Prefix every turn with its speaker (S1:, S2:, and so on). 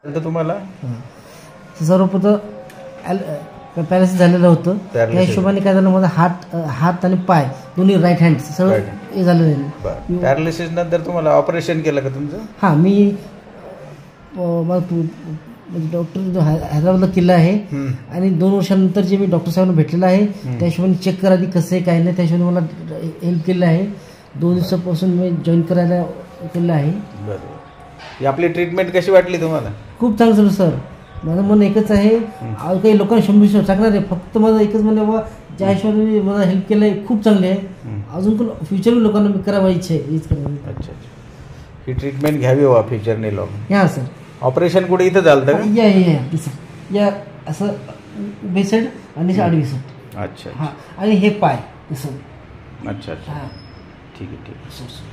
S1: तर तुम्हाला
S2: सर्वप्रथम पॅरालिसिस झालेलं होतं. त्या हिशोबाने काय झालं, माझा हात आणि पाय दोन्ही राईट हँड सगळं हे झालेलं.
S1: पॅरालिसिस नंतर तुम्हाला ऑपरेशन केलं का तुमचं?
S2: हां, मी डॉक्टर हैदराबादला केलं आहे आणि 2 वर्षानंतर जे मी डॉक्टर साहेबांना भेटलेलं आहे त्या हिशोबाने चेक करा आधी कसं आहे काय नाही, त्या हिशोबाने मला हेल्प केलं आहे. 2 दिवसापासून मी जॉईन करायला केलं आहे.
S1: बरोबर. आपली ट्रीटमेंट कशी वाटली तुम्हाला?
S2: खूप चांगलं झालं सर. माझं मन एकच आहे, आज काही लोकांना 100 टाकणार आहे, फक्त माझं एकच म्हणलं बाबा ज्या हिशोबाने मला हेल्प केलं आहे खूप चांगले आहे. अजून पण फ्युचरली लोकांना मी करावं इच्छा आहे.
S1: अच्छा, ही ट्रीटमेंट घ्यावी बा फ्युचरने लोक.
S2: हां सर.
S1: ऑपरेशन कुठे इथं झालं तर
S2: या असं उभे साईड आणि आडवी साईड.
S1: अच्छा.
S2: हां, आणि हे पाय असं.
S1: अच्छा.
S2: हां,
S1: ठीक आहे.
S2: सर.